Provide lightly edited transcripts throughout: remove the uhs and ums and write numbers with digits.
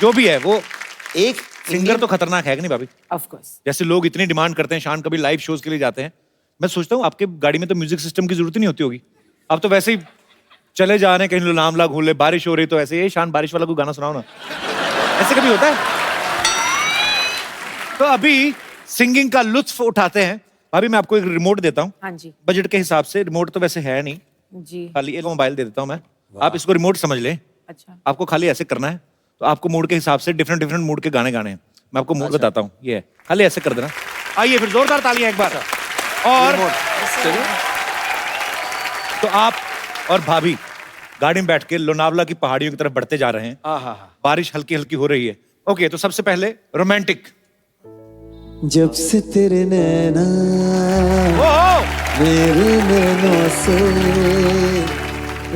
जो भी है वो एक सिंगर तो खतरनाक है कि नहीं भाभी? Of course. जैसे लोग इतनी डिमांड करते हैं, शान कभी लाइव शोज के लिए जाते हैं, मैं सोचता हूँ आपके गाड़ी में तो म्यूजिक सिस्टम की जरूरत ही नहीं होती होगी। आप तो वैसे ही चले जा रहे हैं कहीं लोनावला घूम ले, बारिश हो रही तो ऐसे, ये शान बारिश वाला कोई गाना सुनाओ ना, ऐसे कभी होता है? तो अभी सिंगिंग का लुत्फ उठाते हैं। भाभी मैं आपको एक रिमोट देता हूँ। हाँ जी। बजट के हिसाब से रिमोट तो वैसे है नहीं, जी। खाली एक मोबाइल दे देता हूँ मैं, आप इसको रिमोट समझ लें। अच्छा। आपको खाली ऐसे करना है, तो आपको मूड के हिसाब से डिफरेंट डिफरेंट मूड के गाने गाने हैं। मैं आपको मूड बताता हूँ, ये है, खाली ऐसे कर देना। आइए फिर जोरदार तालियां एक बार। और तो आप और भाभी गाड़ी में बैठ के लोनावला की पहाड़ियों की तरफ बढ़ते जा रहे हैं। बारिश हल्की हल्की हो रही है। ओके, तो सबसे पहले रोमांटिक। जब से तेरे नैना मेरे नैनों से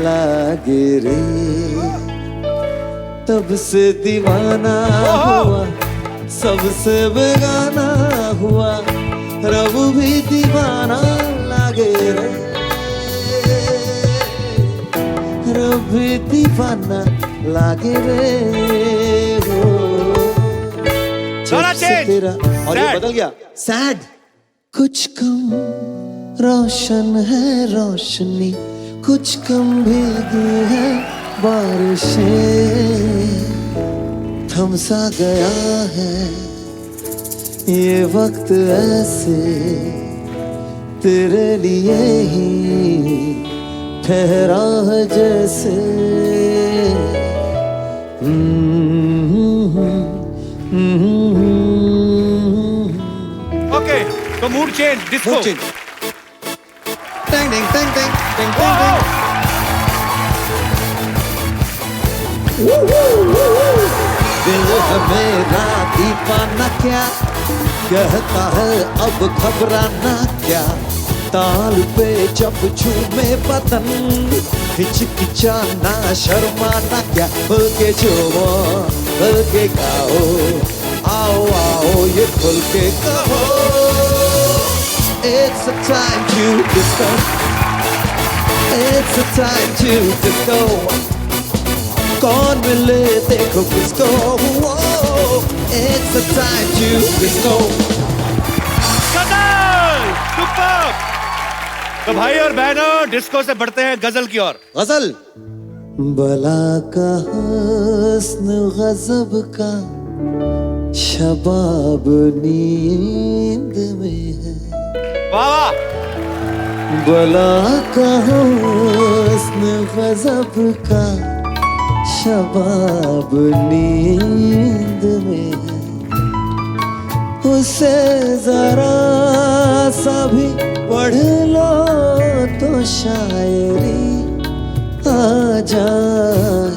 लागे रे, तब से दीवाना हुआ, सबसे बेगाना हुआ, रब भी दीवाना लागे रे, रब भी दीवाना लागे रे हो। तेरा और ये बदल गया सैड। कुछ कम रोशन है रोशनी, कुछ कम भीगी है बारिशें, थम सा गया है ये वक्त ऐसे, तेरे लिए ही ठहरा है जैसे। ओके, तो mood change, disco. Tang tang tang tang tang tang. दिल है मेरा दीवाना क्या, कहता है अब घबराना क्या, ताल पे जब झूमे बदन, हिचकिचाना शर्माना क्या, खुल के झूमो खुल के गाओ, आओ आओ ये खुल के कहो। It's a time to disco, it's a time to disco, कौन मिले देखो किसको, it's a time to disco। Super. तो भाई और बहनों, डिस्को से बढ़ते हैं गजल की ओर। गजल। बला का हुस्न गजब का, शबाब नींद में है, वाह। बला का हुस्न गजब का, शबाब नींद में है, उसे जरा सा भी पढ़ लो तो शायरी आ जाए,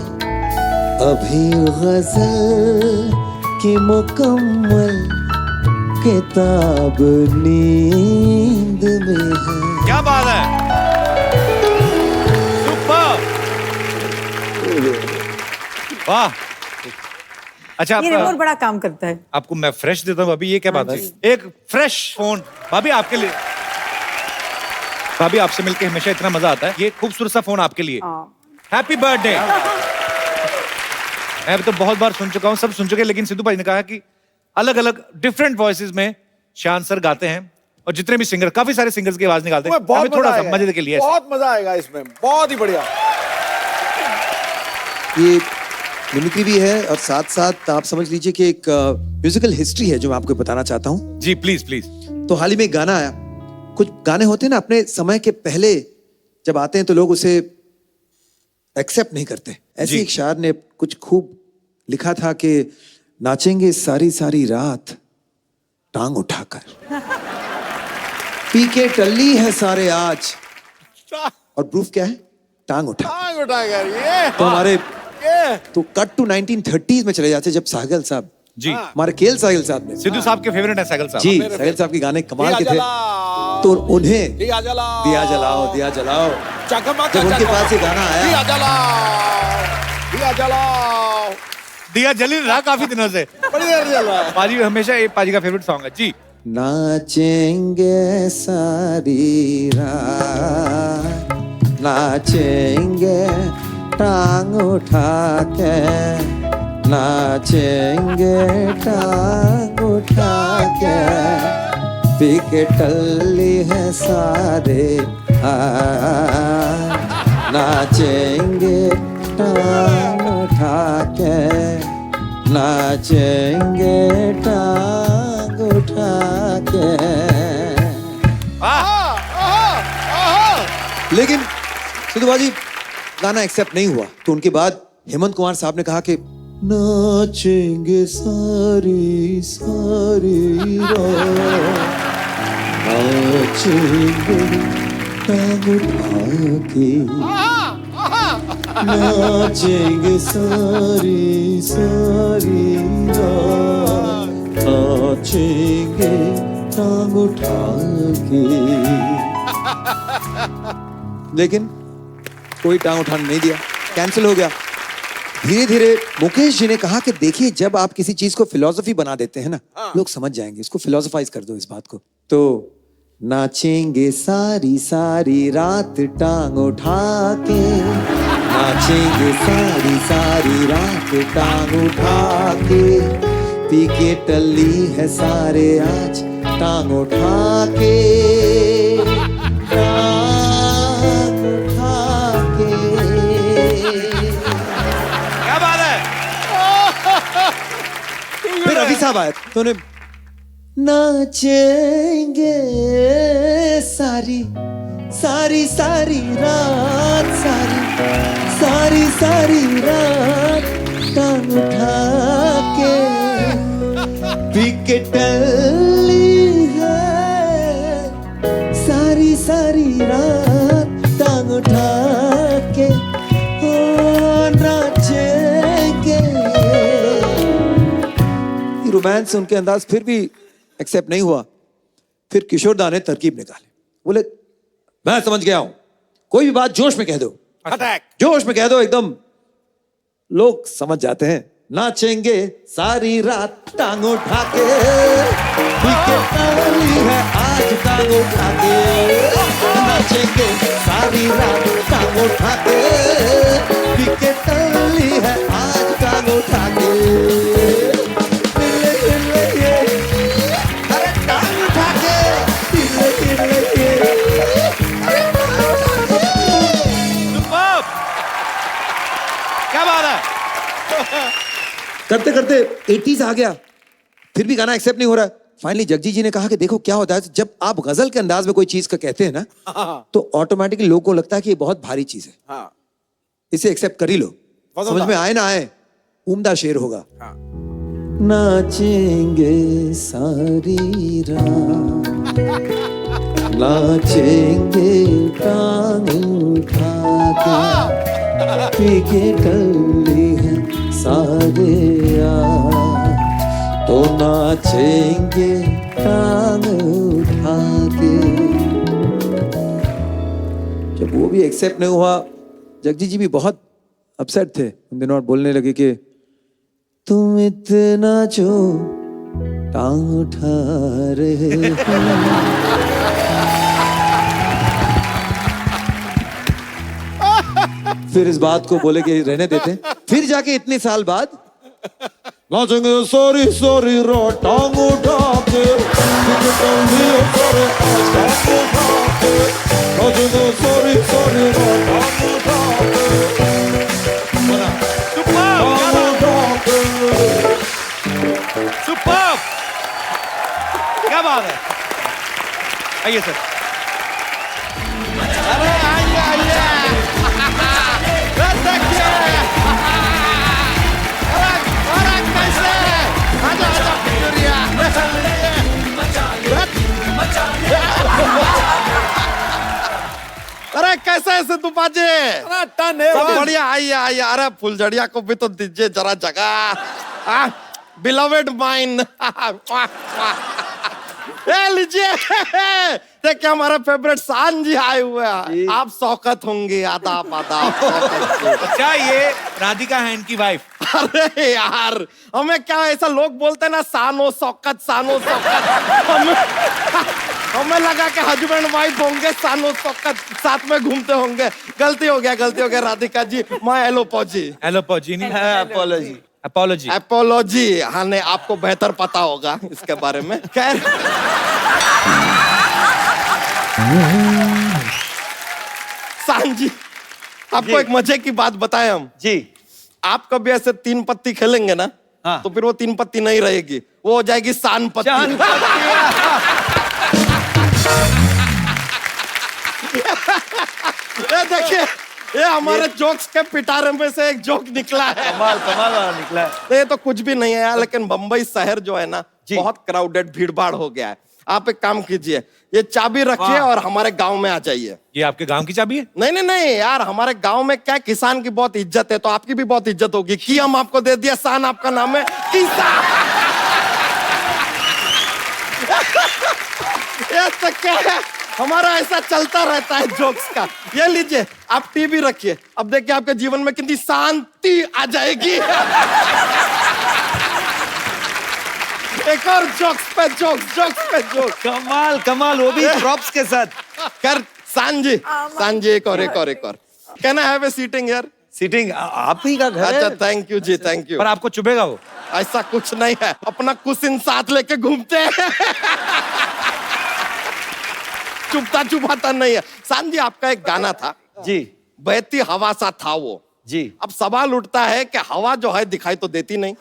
अभी गजल की मुकम्मल किताब नींद में है। क्या बात है, सुपर, वाह। अच्छा, ये रिमोट बड़ा काम करता है। आपको मैं फ्रेश देता हूँ भाभी, ये क्या बात है? एक फ्रेश फोन भाभी आपके लिए। भाभी आपसे मिलके हमेशा इतना मजा आता है। ये खूबसूरत सा फोन आपके लिए। Happy birthday. मैं अभी तो बहुत बार सुन चुका हूँ, सब सुन चुके हैं, लेकिन सिद्धू भाई ने कहा कि अलग अलग डिफरेंट वॉइसेस में शान सर गाते हैं, और जितने भी सिंगर, काफी सारे सिंगर्स की आवाज निकालते हैं। बहुत थोड़ा सा मजे के लिए बहुत मजा आएगा इसमें, बहुत ही बढ़िया। ये मिमिक्री भी है और साथ साथ आप समझ लीजिए कि एक म्यूजिकल हिस्ट्री है जो मैं आपको बताना चाहता हूँ। जी प्लीज प्लीज। तो हाल ही में एक गाना आया, कुछ गाने होते हैं ना अपने समय के पहले जब आते हैं तो लोग उसे एक्सेप्ट नहीं करते। ऐसे एक शायर ने कुछ खूब लिखा था कि नाचेंगे सारी सारी रात टांग उठाकर, पी के टल्ली है सारे आज, और प्रूफ क्या है, टांग उठाकर। तो हमारे तो कट टू 1930s में चले जाते जब साहिल साहब जी, हमारे केएल साहिल साहब ने, सिद्धू साहब के फेवरेट है साहिल साहब जी, साहिल साहब के गाने कमाल के थे, तो उन्हें दिया जलाओ दिया जलाओ दिया जलाओ, चकमक जब उनके पास ये गाना आया, दिया जलाओ दिया जलाओ, दिया जली रहा काफी दिनों से, बड़ी देर जल रहा है। पाजी हमेशा ये पाजी का फेवरेट सॉन्ग है जी। नाचेंगे सारी रात, नाचेंगे टांग उठा के, नाचेंगे टांग उठा के, पी के टल्ली है सारे आज, नाचेंगे टांग उठा के, नाचेंगे टांग उठा के। लेकिन सिद्धू बाजी गाना एक्सेप्ट नहीं हुआ, तो उनके बाद हेमंत कुमार साहब ने कहा कि नाचेंगे सारी सारी रात, नाचेंगे टांग उठा के, नाचेंगे सारी सारी रात, नाचेंगे टांग उठा के। लेकिन कोई टांग उठाने नहीं दिया, कैंसिल हो गया। धीरे धीरे मुकेश जी ने कहा कि देखिए, जब आप किसी चीज को फिलॉसफी बना देते हैं ना, लोग समझ जाएंगे, इसको फिलॉसफाइज कर दो इस बात को। तो नाचेंगे सारी सारी रात टांग उठा के, नाचेंगे सारी सारी रात टांग उठा के, पी के टल्ली है सारे आज टांग उठा के, टांग उठा के। क्या बात है? फिर रवि साहब आए तो उन्हें नाचेंगे सारी सारी सारी रात, सारी सारी सारी रात टांग उठा के, पी के टल्ली है सारी सारी रात टांग उठा के, ओ नाचेंगे। रोमांस उनके अंदाज फिर भी एक्सेप्ट नहीं हुआ। फिर किशोर दा ने तरकीब निकाली, बोले मैं समझ गया हूं, कोई भी बात जोश में कह दो, अटैक। जोश में कह दो, एकदम लोग समझ जाते हैं। नाचेंगे सारी रात टांग उठा के, टल्ली है आज टांग उठा के, नाचेंगे सारी रात टांग उठा के, टल्ली है आज टांग उठा के। अरे टांग उठा के, Superb! क्या बात है? करते करते 80s आ गया, फिर भी गाना एक्सेप्ट नहीं हो रहा। फाइनली जगजीत जी ने कहा कि देखो क्या होता है, जब आप गजल के अंदाज में कोई चीज का कहते हैं ना, तो ऑटोमेटिकली लोगों को लगता है कि ये बहुत भारी चीज है, हाँ, इसे एक्सेप्ट कर ही लो, समझ में आए ना आए, उम्दा शेर होगा। हाँ। नाचेंगे सारी रात, नाचेंगे टांग उठा के, पी के टल्ली है सारे आज, तो नाचेंगे टांग उठा के। जब वो भी एक्सेप्ट नहीं हुआ, जगजीत जी भी बहुत अपसेट थे उन दिनों, और बोलने लगे कि तुम इतना जो टांग उठा रहे हो। फिर इस बात को बोले कि रहने देते। फिर जाके इतने साल बाद नाचेंगे सॉरी सॉरी रो टांग उठा के, नाचेंगे सॉरी सॉरी रो टांग उठा के, Superb! क्या बात है? आइए सर। अरे आइए आइए, देखिए, अरे कैसे, आजा आजा पिटूरिया, अरे कैसे है सिद्धू पाजी? सब बढ़िया, आइए आइए। अरे फुलझड़िया को भी तो दीजिए जरा जगह। बिलवेड माइन, ए लीजिए, देखिए हमारे फेवरेट शान जी आए हुए हैं। आप शौकत होंगे, आदाब आदाब। अच्छा, ये राधिका है इनकी वाइफ। अरे यार, हमें क्या ऐसा लोग बोलते हैं ना, सानो शौकत, सानो शौकत। हमें लगा कि हस्बैंड वाइफ होंगे, सानो शौकत साथ में घूमते होंगे। गलती हो गया राधिका जी, माय एलोपॉजी। एलोपॉजी नहीं, अपॉलॉजी। अपॉलॉजी। एपोलॉजी। हाँ नहीं, आपको बेहतर पता होगा इसके बारे में। खैर, सान जी, आपको एक मजे की बात बताएं हम। जी। आप कभी ऐसे 3 पत्ती खेलेंगे ना, हाँ। तो फिर वो 3 पत्ती नहीं रहेगी, वो हो जाएगी सान पत्ती। ये देखिए, ये हमारे जोक्स के पिटारे में से एक जोक निकला है। कमाल कमाल वाला निकला है। ये तो कुछ भी नहीं है यार, लेकिन बंबई शहर जो है ना, जी। बहुत क्राउडेड, भीड़भाड़ हो गया है। आप एक काम कीजिए, ये चाबी रखिए और हमारे गांव में आ जाइए। ये आपके गांव की चाबी है? नहीं नहीं नहीं यार, हमारे गांव में क्या किसान की बहुत इज्जत है, तो आपकी भी बहुत इज्जत होगी। की हम आपको दे दिया, सान आपका नाम है, किसान। ये तो क्या है, हमारा ऐसा चलता रहता है जोक्स का। ये लीजिए, आप टीवी रखिए, अब देखिए आपके जीवन में कितनी शांति आ जाएगी। एक और जोक्स पे जोक्स। कमाल कमाल, वो भी प्रॉप्स के साथ। कर सान जी, एक और। Can I have a seating यार? सीटिंग आप ही का घर अच्छा, है। थैंक यू जी, थैंक यू। पर आपको चुभेगा वो? ऐसा कुछ नहीं है, अपना कुशन साथ लेके घूमते हैं। चुपता चुपाता नहीं है। सान जी, आपका एक गाना था, जी बहती हवा सा था वो। जी। अब सवाल उठता है कि हवा जो है दिखाई तो देती नहीं,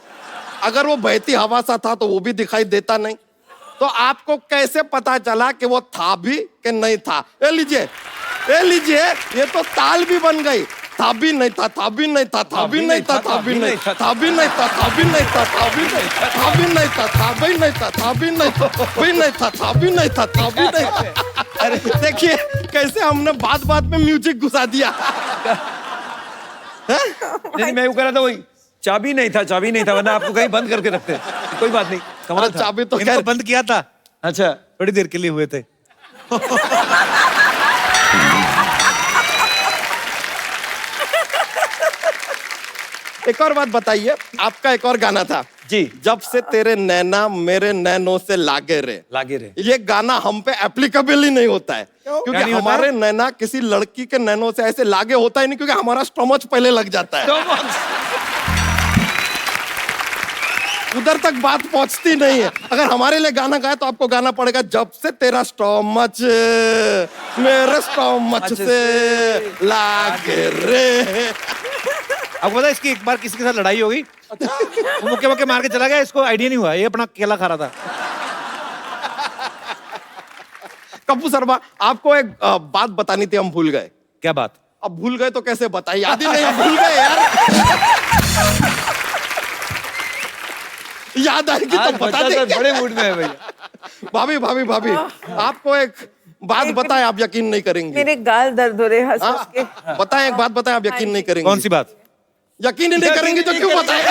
अगर वो बहती हवा सा था तो वो भी दिखाई देता नहीं, तो आपको कैसे पता चला कि वो था भी कि नहीं था? ये लीजिए, ये तो ताल भी बन गई। था भी नहीं था, था भी नहीं था, था भी नहीं था, था भी नहीं था, था भी नहीं था, था भी नहीं था, था भी नहीं था, था भी नहीं था, था भी नहीं था, था भी नहीं था, भी नहीं था, था भी नहीं था, था भी नहीं था। अरे देखिए कैसे हमने बात में म्यूजिक घुसा दिया। नहीं, मैं वो कह रहा था, वही चाबी नहीं था, वरना आपको कहीं बंद करके रखते। कोई बात नहीं, कमाल था। चाबी तो इनको खैर बंद किया था, अच्छा, थोड़ी देर के लिए हुए थे। एक और बात बताइए, आपका एक और गाना था जी। जब से तेरे नैना मेरे नैनों से लागे रे। लागे रे। ये गाना हम पे एप्लीकेबल ही नहीं होता है, क्योंकि क्या नहीं होता हमारे नैना किसी लड़की के नैनों से ऐसे लागे होता ही नहीं, क्योंकि हमारा स्टोमच पहले लग जाता है, उधर तक बात पहुंचती नहीं है। अगर हमारे लिए गाना गाए तो आपको गाना पड़ेगा, जब से तेरा स्टोमच मेरे स्टोमच से लागे रे। आपको पता है इसकी एक बार किसी के साथ लड़ाई हो गई, वो मुक्के मार के चला गया, इसको आइडिया नहीं हुआ, ये अपना केला खा रहा था। कप्पू शर्मा, आपको एक बात बतानी थी, हम भूल गए। क्या बात? अब भूल गए तो कैसे बताइए, याद ही नहीं, हम भूल गए यार। याद आएगी तो बता बच्चा देंगे। तो बड़े मूड में है भैया। भाभी, आपको एक बात बताएं, आप यकीन नहीं करेंगे। मेरे गाल दर्द हो रहे हंस हंस के। बताएं, एक बात बताएं, आप यकीन नहीं करेंगे। कौन सी बात? यकीन ही नहीं करेंगे तो क्यों बताएं?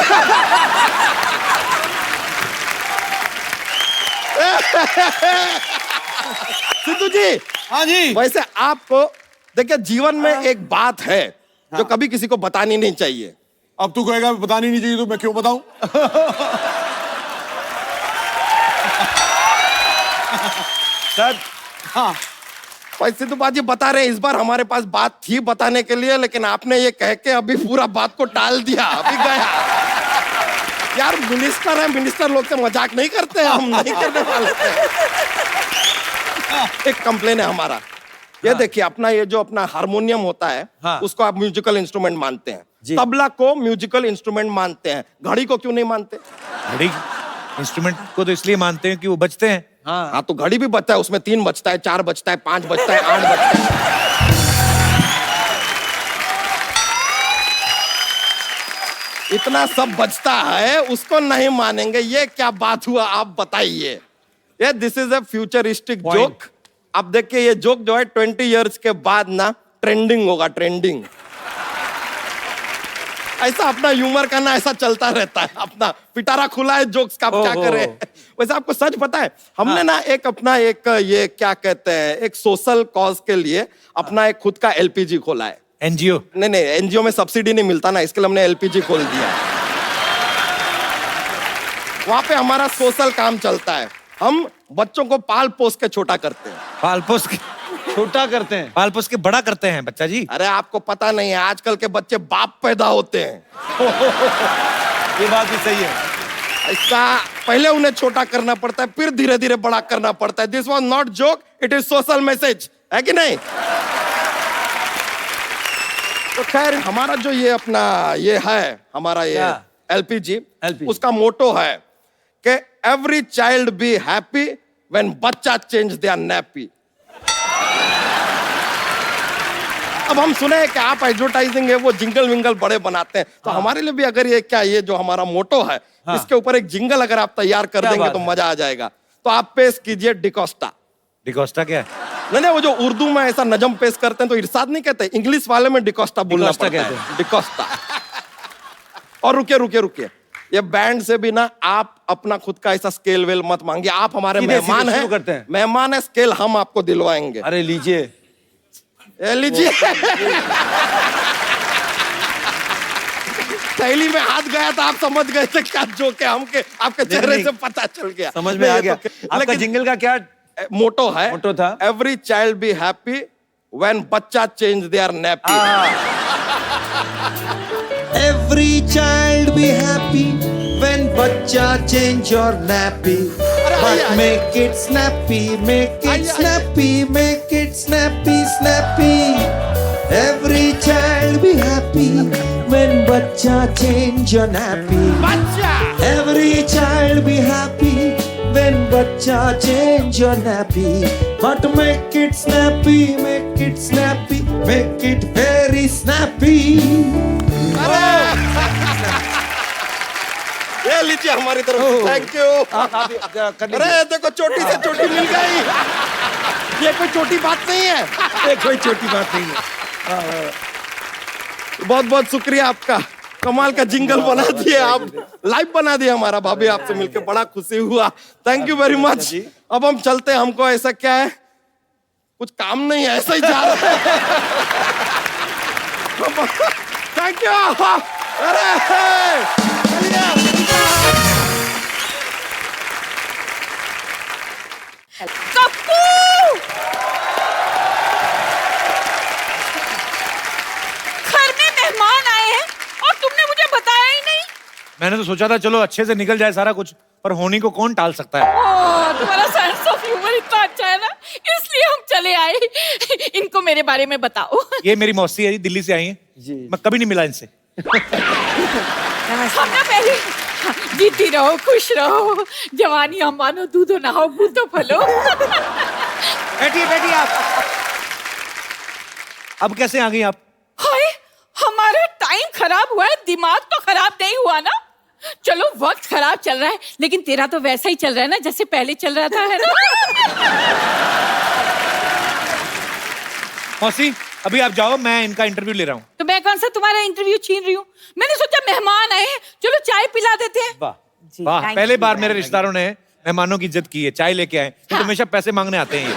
सिद्धू जी, हाँ जी। वैसे आपको देखिए, जीवन में एक बात है जो कभी किसी को बतानी नहीं चाहिए। अब तू कहेगा बतानी नहीं चाहिए तो मैं क्यों बताऊं? सर, हाँ, वैसे तो बात ये बता रहे हैं, इस बार हमारे पास बात थी बताने के लिए, लेकिन आपने ये कह के अभी पूरा बात को टाल दिया, अभी गया। यार मिनिस्टर है, मिनिस्टर लोग से मजाक नहीं करते हैं, हम नहीं करने वाले थे। एक कंप्लेन है हमारा, ये देखिए, अपना ये जो अपना हारमोनियम होता है, हाँ। उसको आप म्यूजिकल इंस्ट्रूमेंट मानते हैं, जी। तबला को म्यूजिकल इंस्ट्रूमेंट मानते हैं, घड़ी को क्यों नहीं मानते? घड़ी इंस्ट्रूमेंट को तो इसलिए मानते हैं कि वो बजते हैं। हाँ, तो घड़ी भी बजता है, उसमें 3 बजता है, 4 बजता है, 5 बजता है, 8 बजता है। इतना सब बजता है, उसको नहीं मानेंगे, ये क्या बात हुआ, आप बताइए। ये this is a futuristic joke. अब देखिए, ये जोक जो है 20 इयर्स के बाद ना ट्रेंडिंग होगा, ट्रेंडिंग। ऐसा अपना ह्यूमर करना ऐसा चलता रहता है, अपना पिटारा खुला है जोक्स का, आप क्या करें। वैसे आपको सच पता है, हमने ना एक अपना एक ये क्या कहते हैं, एक सोशल कॉज के लिए अपना एक खुद का एलपीजी खोला है। एनजीओ? नहीं, एनजीओ में सब्सिडी नहीं मिलता ना, इसके लिए हमने एलपीजी खोल दिया है। वहां पे हमारा सोशल काम चलता है, हम बच्चों को पाल पोस के छोटा करते हैं। पाल पोस के छोटा करते हैं, पाल पोस के बड़ा करते हैं बच्चा जी। अरे आपको पता नहीं है, आजकल के बच्चे बाप पैदा होते हैं। ये बात भी सही है। इसका पहले उन्हें छोटा करना पड़ता है, फिर धीरे धीरे बड़ा करना पड़ता है। This was not joke, it is social message, है कि नहीं? तो खैर हमारा जो ये अपना ये है, हमारा ये क्या? एलपीजी, LPG उसका मोटो है कि every child be happy when बच्चा चेंज देयर नैपी। अब हम सुने कि आप एडवर्टाइजिंग है वो जिंगल विंगल बड़े बनाते हैं, तो हमारे लिए भी अगर ये क्या ये जो हमारा मोटो है, इसके ऊपर एक जिंगल अगर आप तैयार कर देंगे तो मजा आ जाएगा। तो आप पेश कीजिए डिकोस्टा। डिकोस्टा क्या है? नहीं, वो जो उर्दू में ऐसा नजम पेश करते हैं तो इरशाद नहीं कहते, इंग्लिश वाले में डिकोस्टा बोलना डिकोस्टा पड़ता कहते है, डिकोस्टा। और रुकिए, ये बैंड से भी ना आप अपना खुद का ऐसा स्केल वेल मत मांगिए, आप हमारे सीधे मेहमान शुरू करते हैं, हैं। मेहमान है, स्केल हम आपको दिलवाएंगे। अरे लीजिए। ये लीजिए। थैली में हाथ गया तो आप समझ गए थे क्या जोक है, हमके आपके चेहरे से पता चल गया, समझ में आ गया। आपका लेकिन जिंगल का क्या मोटो है? मोटो था every child be happy when बच्चा change their nappy. Every child be happy when बच्चा change your nappy. But make it snappy, make it snappy, make it snappy, snappy. Every child be happy when बच्चा change your nappy. Every child be happy when बच्चा change your nappy. But make it snappy, make it snappy, make it very snappy. ये लीजिए हमारी तरफ से, thank you. अरे देखो चोटी से चोटी मिल गई, ये कोई छोटी बात नहीं है, ये कोई छोटी बात नहीं है। बहुत बहुत शुक्रिया आपका, कमाल का जिंगल बना दिए आप, लाइव बना दिया हमारा। भाभी आपसे मिलकर बड़ा खुशी हुआ, थैंक यू वेरी मच। अब हम चलते हैं, हमको ऐसा क्या है, कुछ काम नहीं है, ऐसा ही जा रहा है। Thank you. अरे कप्पू, घर में मेहमान आए हैं और तुमने मुझे बताया ही नहीं। मैंने तो सोचा था चलो अच्छे से निकल जाए सारा कुछ, पर होनी को कौन टाल सकता है? तुम्हारा सेंस ऑफ ह्यूमर इतना अच्छा है ना, इसलिए हम चले आए। इनको मेरे बारे में बताओ। ये मेरी मौसी है जी, दिल्ली से आई है जी। मैं कभी नहीं मिला इनसे। हम ना पहले जीती रहो, खुश रहो, जवानी हम मानो दूधो नहाओ बूंदो फलो। बैठिए आप। अब कैसे आ गई आप? हाय, हमारा टाइम खराब हुआ है, दिमाग तो खराब नहीं हुआ ना। चलो वक्त खराब चल रहा है, लेकिन तेरा तो वैसा ही चल रहा है ना जैसे पहले चल रहा था, है ना? मौसी अभी आप जाओ, मैं इनका इंटरव्यू ले रहा हूँ। तो मैं कौन सा तुम्हारा इंटरव्यू छीन रही हूँ? मैंने सोचा मेहमान आए हैं, चलो चाय पिला देते हैं। वाह वाह, पहले बार मेरे रिश्तेदारों ने मेहमानों की इज्जत की है, चाय लेके आए। तो हमेशा पैसे मांगने आते हैं ये।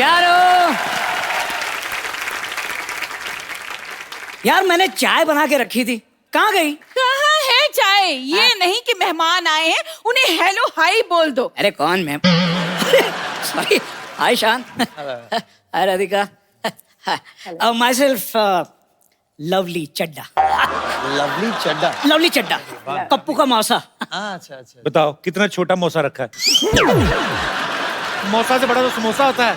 यारो यार, मैंने चाय बना के रखी थी, कहाँ गई? कहाँ है चाय? ये नहीं कि मेहमान आए हैं उन्हें हेलो हाय बोल दो। अरे कौन ma'am? Sorry, hi Shan, hi Radhika, myself Lovely Chadha. Lovely Chadha. Lovely Chadha, Kappu का मौसा। अच्छा। बताओ कितना छोटा मौसा रखा है। मौसा से बड़ा तो समोसा होता है।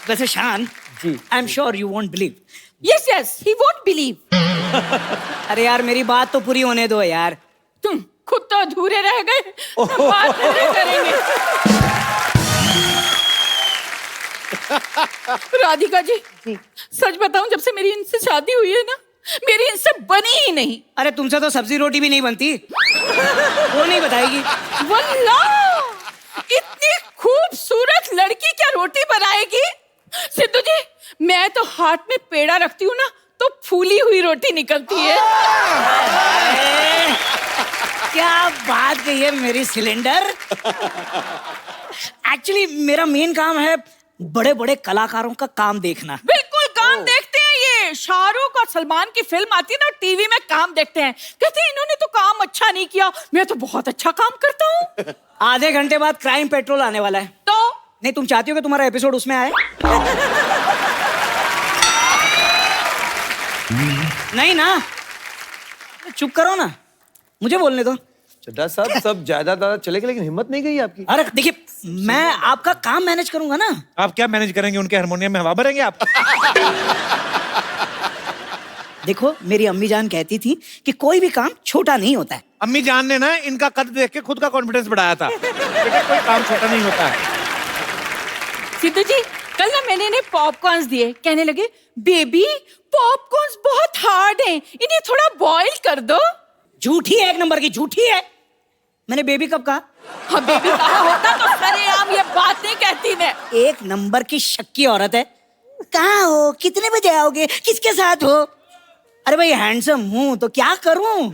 वैसे Shan ji, I am sure you won't believe. Yes yes, he won't believe. अरे यार मेरी बात तो पूरी होने दो यार। तुम खुद तो अधूरे रह गए, बात नहीं करेंगे। राधिका जी, सच बताऊं, जब से मेरी इनसे शादी हुई है ना, मेरी इनसे बनी ही नहीं। अरे तुमसे तो सब्जी रोटी भी नहीं बनती, वो नहीं बताएगी। वल्लाह, इतनी खूबसूरत लड़की क्या रोटी बनाएगी? सिद्धू जी, मैं तो हाथ में पेड़ा रखती हूँ ना तो फूली हुई रोटी निकलती है। क्या बात कही है मेरी सिलेंडर। एक्चुअली मेरा मेन काम है बड़े बड़े कलाकारों का काम देखना। बिल्कुल काम देखते हैं, ये शाहरुख और सलमान की फिल्म आती है ना टीवी में, काम देखते हैं, कहते हैं इन्होंने तो काम अच्छा नहीं किया, मैं तो बहुत अच्छा काम करता हूँ। आधे घंटे बाद क्राइम पेट्रोल आने वाला है। तो नहीं, तुम चाहती हो कि तुम्हारा एपिसोड उसमें आए? नहीं ना, चुप करो ना, मुझे बोलने दो। चड्ढा साहब सब ज्यादा चले गए लेकिन हिम्मत नहीं गई आपकी। अरे देखिए, मैं आपका काम मैनेज करूंगा ना। आप क्या मैनेज करेंगे? उनके हारमोनियम में हवा भरेंगे आप? देखो, मेरी अम्मी जान कहती थी कि कोई भी काम छोटा नहीं होता है। अम्मी जान ने ना इनका कद देख के खुद का कॉन्फिडेंस बढ़ाया था। बेटा कोई काम छोटा नहीं होता है। सिद्धू जी, कल ना मैंने इन्हें पॉपकॉर्न्स दिए, कहने लगे बेबी पॉपकॉर्न्स बहुत हार्ड हैं, इन्हें थोड़ा बॉईल कर दो। झूठी है, एक नंबर की झूठी है। मैंने बेबी कब कहा? हाँ, बेबी कहा होता तो सरेआम ये बात नहीं कहती ने। एक नंबर की शक्की औरत है। कहाँ हो, कितने बजे आओगे, किसके साथ हो? अरे भाई हैंडसम हूं तो क्या करूं?